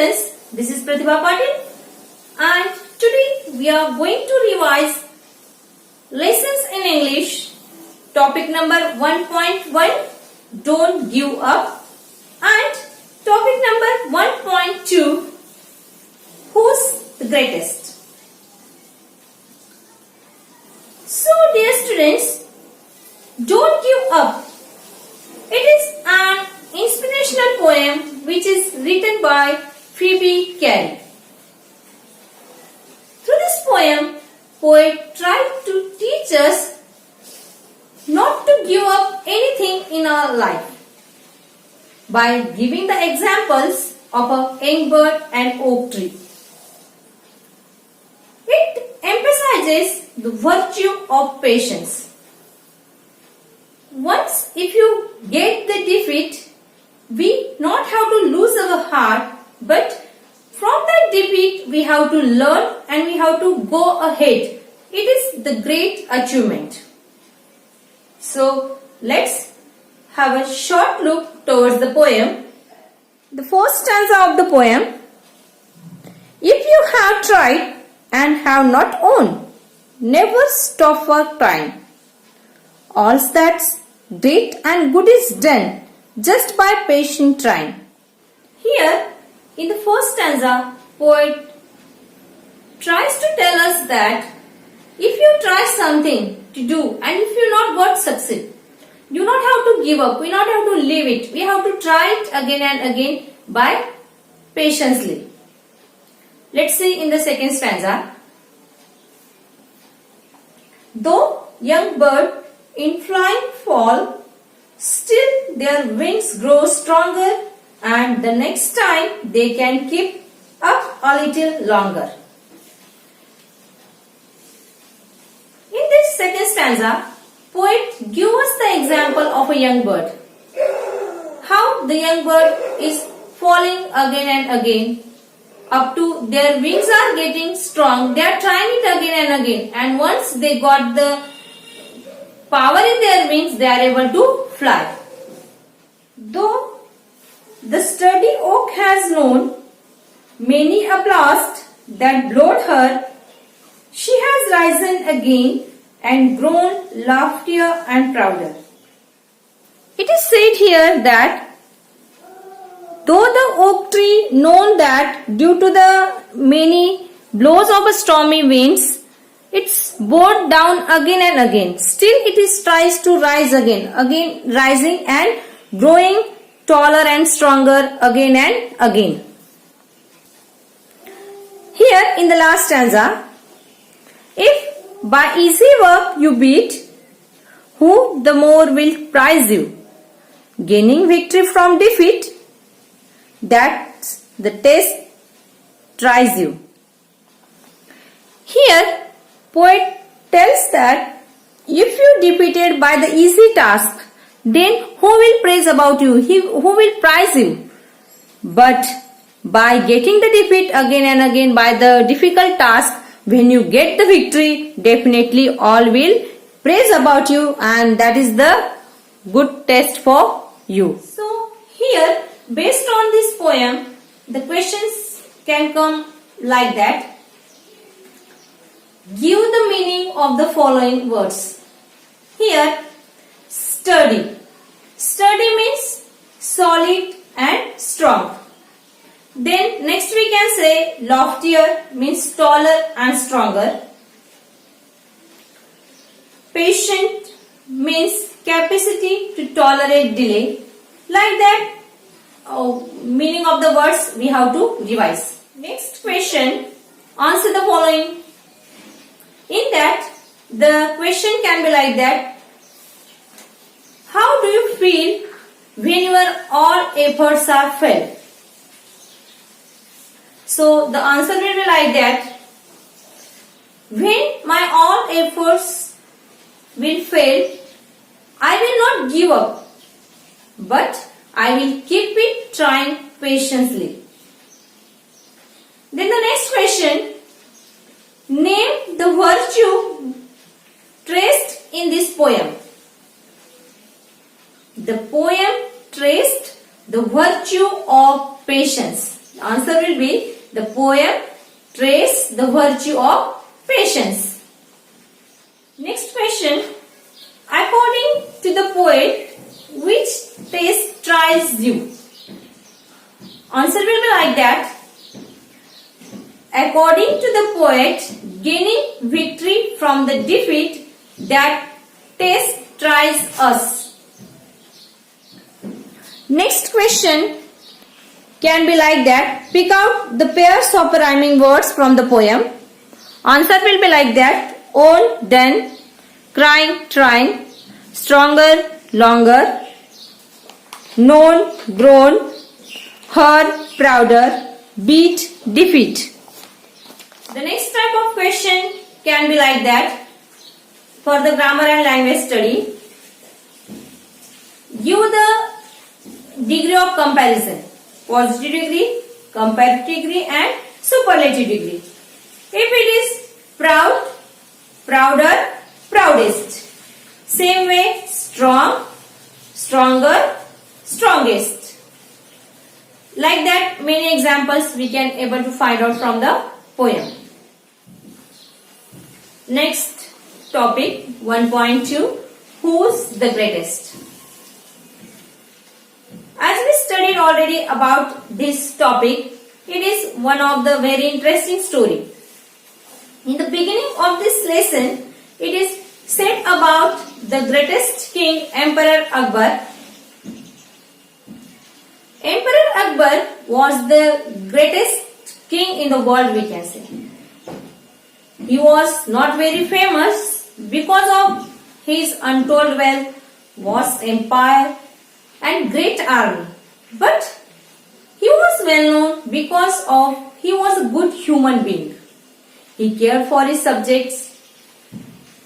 students, this is Pratibha Patil and today we are going to revise lessons in English topic number 1.1 Don't Give Up and topic number 1.2 Who's the Greatest. So dear students, don't give up. It is an inspirational poem which is written by Phoebe Cary. Through this poem, poet tried to teach us not to give up anything in our life by giving the examples of a young bird and oak tree. It emphasizes the virtue of patience. Once if you get the defeat, we not have to lose our heart, but from that defeat we have to learn and we have to go ahead. It is the great achievement. So let's have a short look towards the poem. The first stanza of the poem. If you have tried and have not won, never stop for trying. All that's great and good is done just by patient trying. Here, in the first stanza, poet tries to tell us that if you try something to do and if you not got succeed, you not have to give up, we not have to leave it, we have to try it again and again by patiently. Let's see in the second stanza. Though young bird in flying fall, still their wings grow stronger and the next time they can keep up a little longer. In this second stanza, poet gives us the example of a young bird. How the young bird is falling again and again up to their wings are getting strong. They are trying it again and again, and once they got the power in their wings, they are able to fly. Though the sturdy oak has known many a blast that blowed her, she has risen again and grown loftier and prouder. It is said here that though the oak tree known that due to the many blows of a stormy winds, it's bowed down again and again. Still it is tries to rise again rising and growing taller and stronger again and again. Here in the last stanza, if by easy work you beat, who the more will prize you? Gaining victory from defeat, that's the test tries you. Here, poet tells that if you defeated by the easy task, then who will praise about you? Who will prize you? But by getting the defeat again and again by the difficult task, when you get the victory, definitely all will praise about you, and that is the good test for you. So here, based on this poem, the questions can come like that. Give the meaning of the following words. Here, sturdy. Sturdy means solid and strong. Then next we can say loftier means taller and stronger. Patient means capacity to tolerate delay. Like that, meaning of the words we have to revise. Next question, answer the following. In that, the question can be like that. How do you feel when your all efforts are failed? So the answer will be like that. When my all efforts will fail, I will not give up, but I will keep it trying patiently. Then the next question, name the virtue traced in this poem. The poem traced the virtue of patience. The answer will be the poem traced the virtue of patience. Next question. According to the poet, which test tries you? Answer will be like that. According to the poet, gaining victory from the defeat, that test tries us. Next question can be like that. Pick out the pairs of rhyming words from the poem. Answer will be like that. Own, then, crying, trying, stronger, longer, known, grown, heard, prouder, beat, defeat. The next type of question can be like that. For the grammar and language study, give the degree of comparison. Positive degree, comparative degree and superlative degree. If it is proud, prouder, proudest. Same way, strong, stronger, strongest. Like that, many examples we can able to find out from the poem. Next topic 1.2. Who's the greatest? As we studied already about this topic, it is one of the very interesting story. In the beginning of this lesson, it is said about the greatest king, Emperor Akbar. Emperor Akbar was the greatest king in the world, we can say. He was not very famous because of his untold wealth, vast empire and great army. But he was well known because of he was a good human being. He cared for his subjects.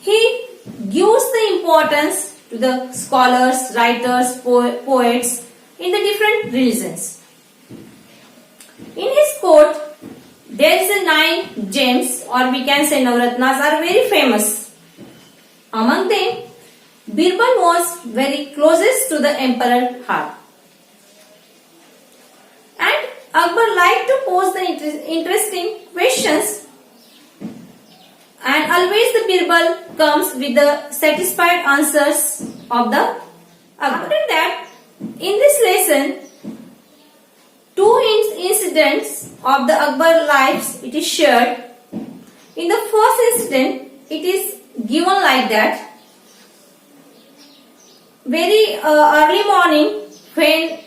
He gives the importance to the scholars, writers, poets in the different religions. In his court, there is a 9 gems, or we can say Navratnas, are very famous. Among them, Birbal was very closest to the emperor heart. And Akbar liked to pose the interesting questions, and always the Birbal comes with the satisfied answers of the Akbar. After that, in this lesson, 2 incidents of the Akbar lives it is shared. In the first incident, it is given like that. Very early morning, when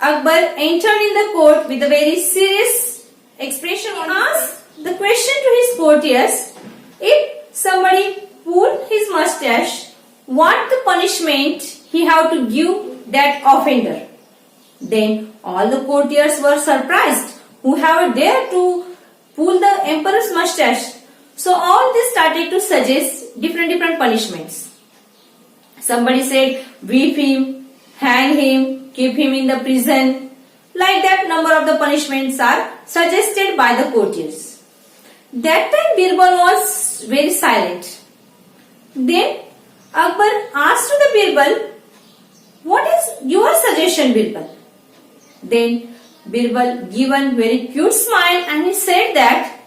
Akbar entered in the court with a very serious expression, he asked the question to his courtiers: if somebody pulled his mustache, what the punishment he have to give that offender? Then all the courtiers were surprised, who have dared to pull the emperor's mustache. So all this started to suggest different punishments. Somebody said, whip him, hang him, keep him in the prison. Like that, number of the punishments are suggested by the courtiers. That time Birbal was very silent. Then Akbar asked to the Birbal, what is your suggestion, Birbal? Then Birbal given very cute smile and he said that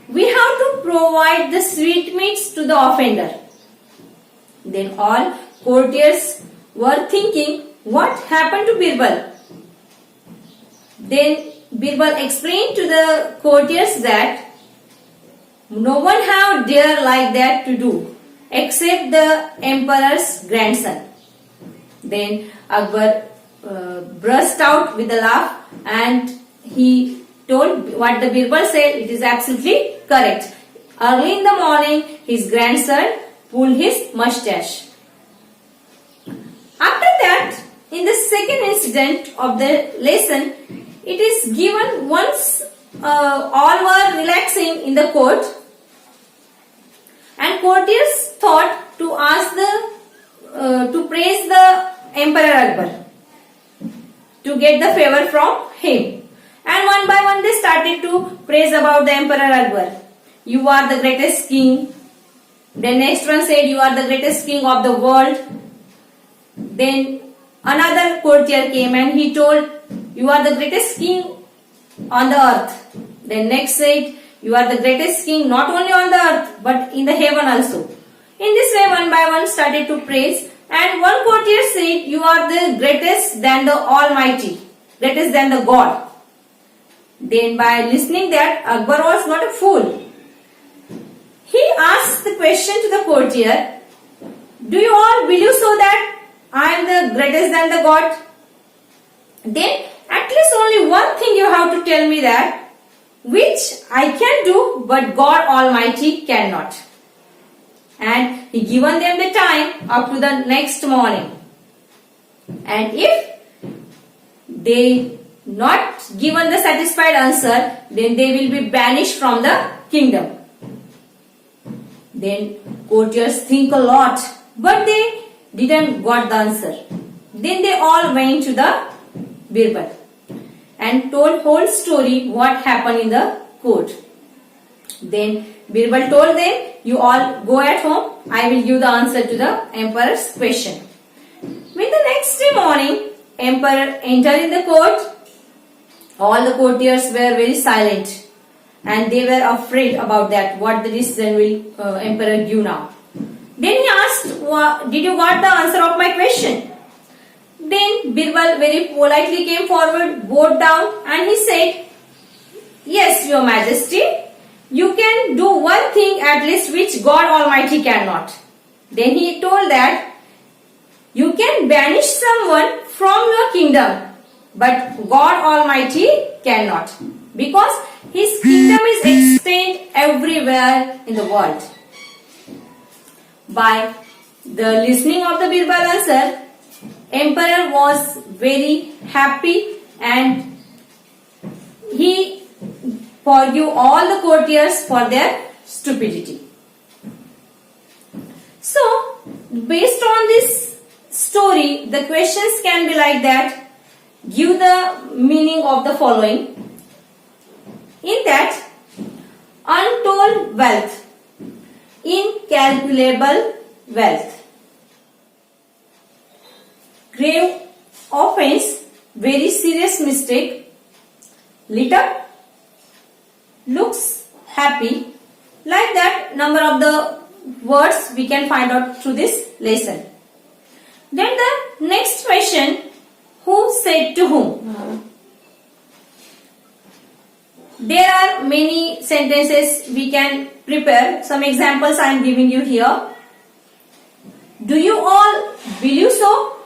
we have to provide the sweetmeats to the offender. Then all courtiers were thinking, what happened to Birbal? Then Birbal explained to the courtiers that no one have dare like that to do except the emperor's grandson. Then Akbar burst out with a laugh and he told what the Birbal said, it is absolutely correct. Early in the morning, his grandson pulled his mustache. After that, in the second incident of the lesson, it is given once all were relaxing in the court, and courtiers thought to ask to praise the Emperor Akbar to get the favor from him. And one by one they started to praise about the Emperor Akbar. You are the greatest king. The next one said, you are the greatest king of the world. Then another courtier came and he told, you are the greatest king on the earth. Then next said, you are the greatest king not only on the earth but in the heaven also. In this way, one by one started to praise, and one courtier said, you are the greatest than the Almighty, greatest than the God. Then by listening that, Akbar was not a fool. He asked the question to the courtier, do you all believe so that I am the greatest than the God? Then at least only one thing you have to tell me, that which I can do but God Almighty cannot. And he given them the time up to the next morning. And if they not given the satisfied answer, then they will be banished from the kingdom. Then courtiers think a lot, but they didn't got the answer. Then they all went to the Birbal and told whole story what happened in the court. Then Birbal told them, you all go at home, I will give the answer to the emperor's question. When the next day morning, emperor entered in the court, all the courtiers were very silent and they were afraid about that, what the decision will emperor give now. Then he asked, did you got the answer of my question? Then Birbal very politely came forward, bowed down, and he said, yes, your majesty, you can do one thing at least which God Almighty cannot. Then he told that you can banish someone from your kingdom, but God Almighty cannot, because His kingdom is extended everywhere in the world. By the listening of the Birbal answer, emperor was very happy and he forgive all the courtiers for their stupidity. So, based on this story, the questions can be like that. Give the meaning of the following. In that, untold wealth, incalculable wealth, grave offense, very serious mistake, lit up, looks happy. Like that, number of the words we can find out through this lesson. Then the next question, who said to whom? There are many sentences we can prepare. Some examples I am giving you here. Do you all believe so?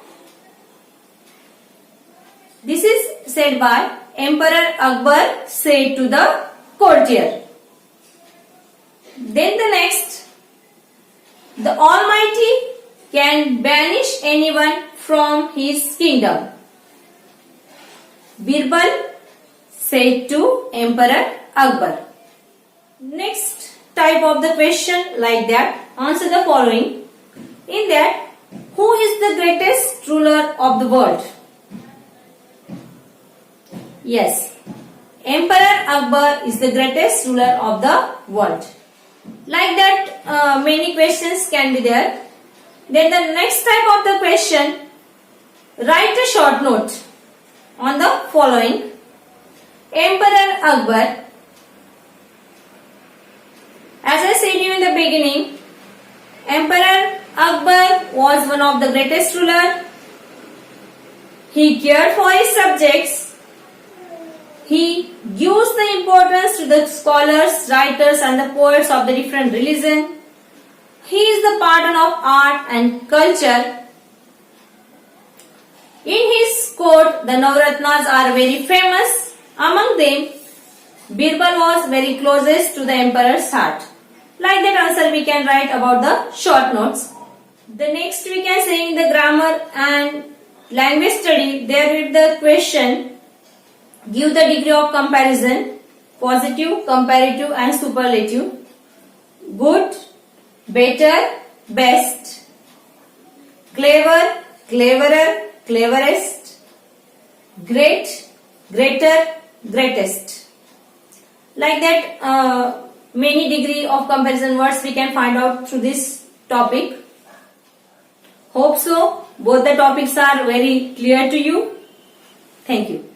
This is said by Emperor Akbar said to the courtier. Then the next, the Almighty can banish anyone from his kingdom. Birbal said to Emperor Akbar. Next type of the question like that, answer the following. In that, who is the greatest ruler of the world? Yes, Emperor Akbar is the greatest ruler of the world. Like that, many questions can be there. Then the next type of the question, write a short note on the following. Emperor Akbar, as I said you in the beginning, Emperor Akbar was one of the greatest ruler. He cared for his subjects. He gives the importance to the scholars, writers and the poets of the different religion. He is the patron of art and culture. In his court, the Navratnas are very famous. Among them, Birbal was very closest to the emperor's heart. Like that answer we can write about the short notes. The next we can say in the grammar and language study, there is the question, give the degree of comparison, positive, comparative and superlative, good, better, best, clever, cleverer, cleverest, great, greater, greatest. Like that, many degree of comparison words we can find out through this topic. Hope so. Both the topics are very clear to you. Thank you.